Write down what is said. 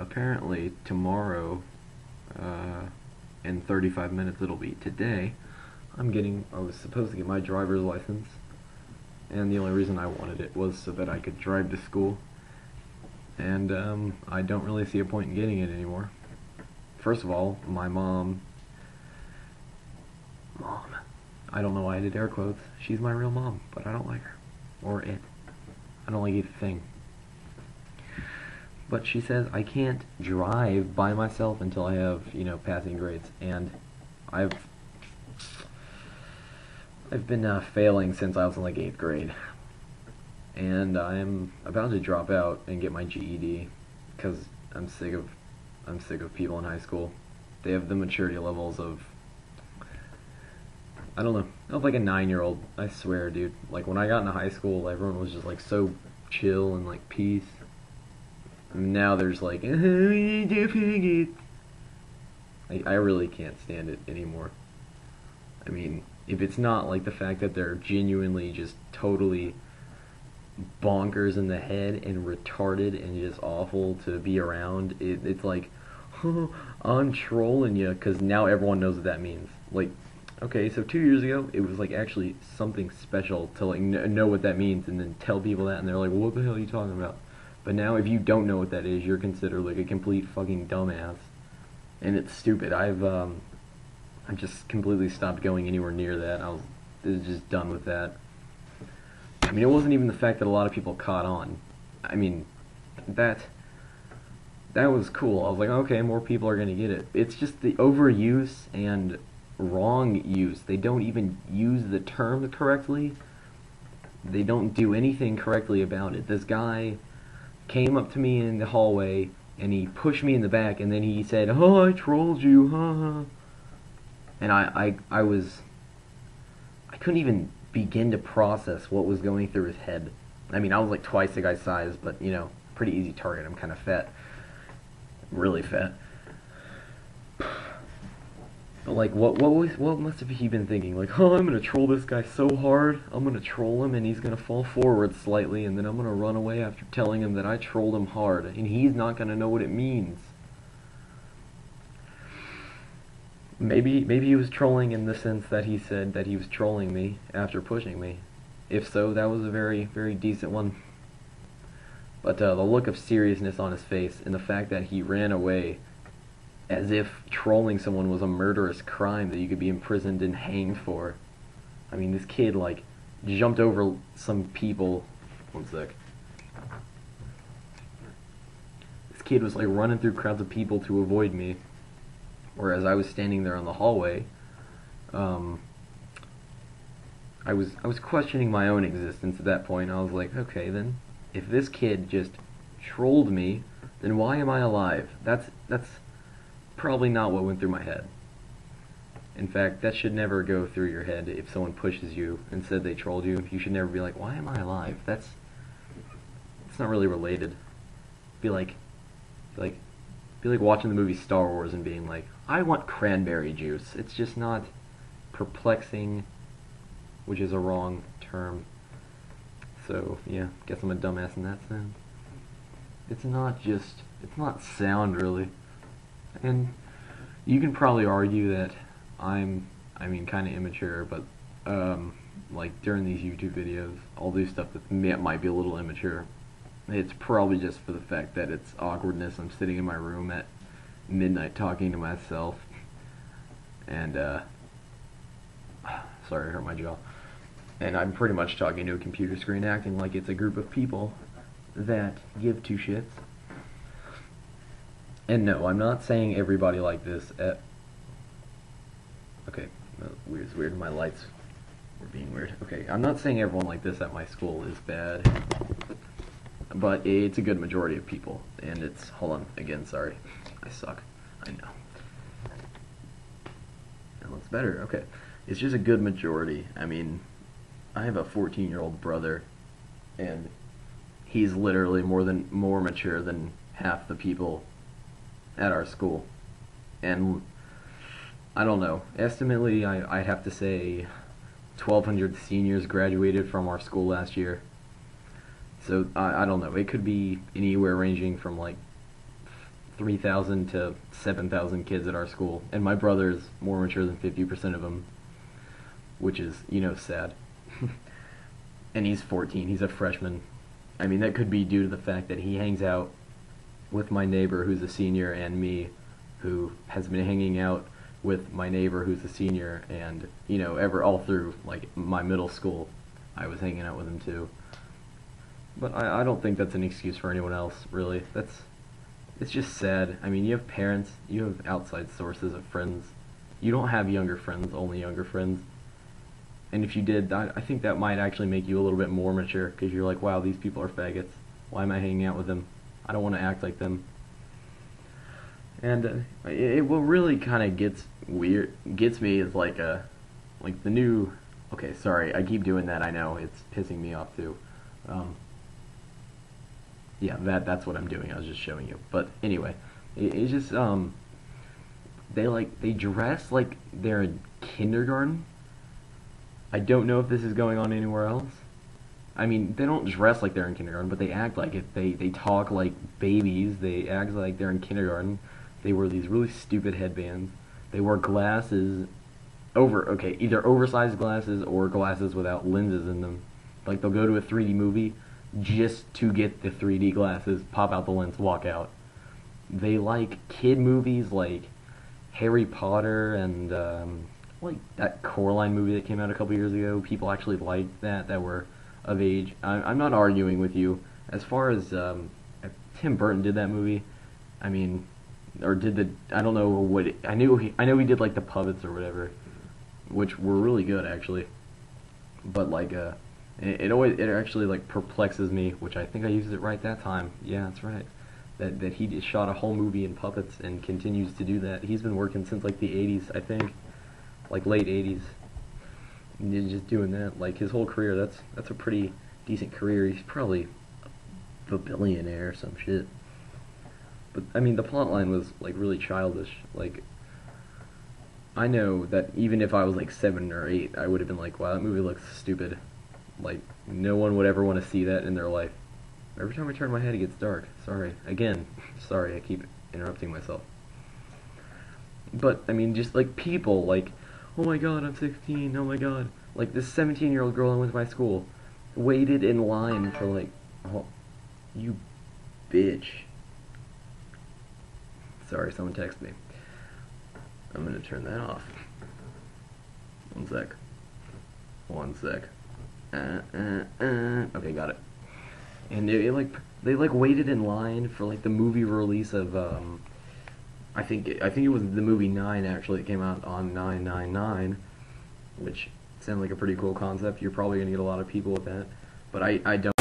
apparently tomorrow, in 35 minutes it'll be today, I was supposed to get my driver's license, and the only reason I wanted it was so that I could drive to school, and I don't really see a point in getting it anymore. First of all, my mom, I don't know why I did air quotes, she's my real mom, but I don't like her, or it. I don't like either thing. But she says I can't drive by myself until I have, passing grades, and I've been failing since I was in like 8th grade, and I'm about to drop out and get my GED because I'm sick of people in high school. They have the maturity levels of, I don't know, of like a 9-year-old. I swear, dude. Like when I got into high school, everyone was just like so chill and like peace. And now there's like, I really can't stand it anymore. I mean, if it's not like the fact that they're genuinely just totally bonkers in the head and retarded and just awful to be around, it's like, oh, I'm trolling you, because now everyone knows what that means. Like, okay, so 2 years ago, it was like actually something special to like know what that means and then tell people that, and they're like, well, what the hell are you talking about? But now if you don't know what that is, you're considered like a complete fucking dumbass. And it's stupid. I've just completely stopped going anywhere near that. I was just done with that. I mean, it wasn't even the fact that a lot of people caught on. I mean, that was cool. I was like, okay, more people are gonna get it. It's just the overuse and wrong use. They don't even use the term correctly. They don't do anything correctly about it. This guy came up to me in the hallway and he pushed me in the back, and then he said, oh, I trolled you, haha. And I couldn't even begin to process what was going through his head. I mean, I was like twice the guy's size, but pretty easy target. I'm kind of fat, really fat. But like, what must have he been thinking? Like, oh, I'm gonna troll this guy so hard, I'm gonna troll him, and he's gonna fall forward slightly, and then I'm gonna run away after telling him that I trolled him hard, and he's not gonna know what it means. Maybe he was trolling in the sense that he said that he was trolling me after pushing me. If so, that was a very, very decent one. But the look of seriousness on his face and the fact that he ran away as if trolling someone was a murderous crime that you could be imprisoned and hanged for. I mean, this kid, like, jumped over some people. One sec. This kid was, like, running through crowds of people to avoid me. Whereas I was standing there in the hallway, I was questioning my own existence at that point. I was like, okay, then, if this kid just trolled me, then why am I alive? That's probably not what went through my head. In fact, that should never go through your head. If someone pushes you and said they trolled you, you should never be like, why am I alive? It's not really related. Be like watching the movie Star Wars and being like, I want cranberry juice. It's just not perplexing, which is a wrong term. So, yeah, guess I'm a dumbass in that sense. It's not sound, really. And you can probably argue that kind of immature, but, like, during these YouTube videos, I'll do stuff that might be a little immature. It's probably just for the fact that it's awkwardness. I'm sitting in my room at midnight talking to myself, and, sorry, I hurt my jaw. And I'm pretty much talking to a computer screen, acting like it's a group of people that give two shits. And no, I'm not saying everybody like this at... Okay, it's weird, my lights were being weird. Okay, I'm not saying everyone like this at my school is bad, but it's a good majority of people, and it's... Hold on, again, sorry. I suck. I know. That looks better, okay. It's just a good majority. I mean, I have a 14-year-old brother, and he's literally more mature than half the people at our school. And I don't know, estimately I have to say 1,200 seniors graduated from our school last year. So I don't know, it could be anywhere ranging from like 3,000 to 7,000 kids at our school, and my brother's more mature than 50% of them, which is, sad. And he's 14, he's a freshman. I mean, that could be due to the fact that he hangs out with my neighbor who's a senior and me, who has been hanging out with my neighbor who's a senior, and, ever all through, like, my middle school, I was hanging out with him too. But I don't think that's an excuse for anyone else, really. It's just sad. I mean, you have parents, you have outside sources of friends. You don't have younger friends, only younger friends. And if you did, I think that might actually make you a little bit more mature, because you're like, wow, these people are faggots. Why am I hanging out with them? I don't want to act like them. And it what really kind of gets me is like the new. Okay, sorry, I keep doing that. I know it's pissing me off too. Yeah, that's what I'm doing. I was just showing you. But anyway, it's just they dress like they're in kindergarten. I don't know if this is going on anywhere else. I mean, they don't dress like they're in kindergarten, but they act like it. They talk like babies. They act like they're in kindergarten. They wear these really stupid headbands. They wear glasses either oversized glasses or glasses without lenses in them. Like, they'll go to a 3D movie just to get the 3D glasses, pop out the lens, walk out. They like kid movies like Harry Potter and like that Coraline movie that came out a couple years ago. People actually liked that were of age. I'm not arguing with you. As far as Tim Burton did that movie, I mean, or did I don't know what I know he did like the puppets or whatever, which were really good actually. But like it actually like perplexes me, which I think I used it right that time. Yeah, that's right. That he just shot a whole movie in puppets and continues to do that. He's been working since like the 80s, I think, like late 80s. And he's just doing that like his whole career. That's a pretty decent career. He's probably a billionaire or some shit. But I mean, the plot line was like really childish. Like, I know that even if I was like 7 or 8, I would have been like, wow, that movie looks stupid. Like, no one would ever want to see that in their life. Every time I turn my head, it gets dark. Sorry. Again, sorry, I keep interrupting myself. But, I mean, just like people, like, oh my god, I'm 16, oh my god. Like, this 17-year-old girl I went to my school waited in line for like, oh, you bitch. Sorry, someone texted me. I'm gonna turn that off. One sec. Okay, got it. And they waited in line for like the movie release of I think it was the movie 9 actually. It came out on 9/9/9, which sounds like a pretty cool concept. You're probably gonna get a lot of people with that, but I don't.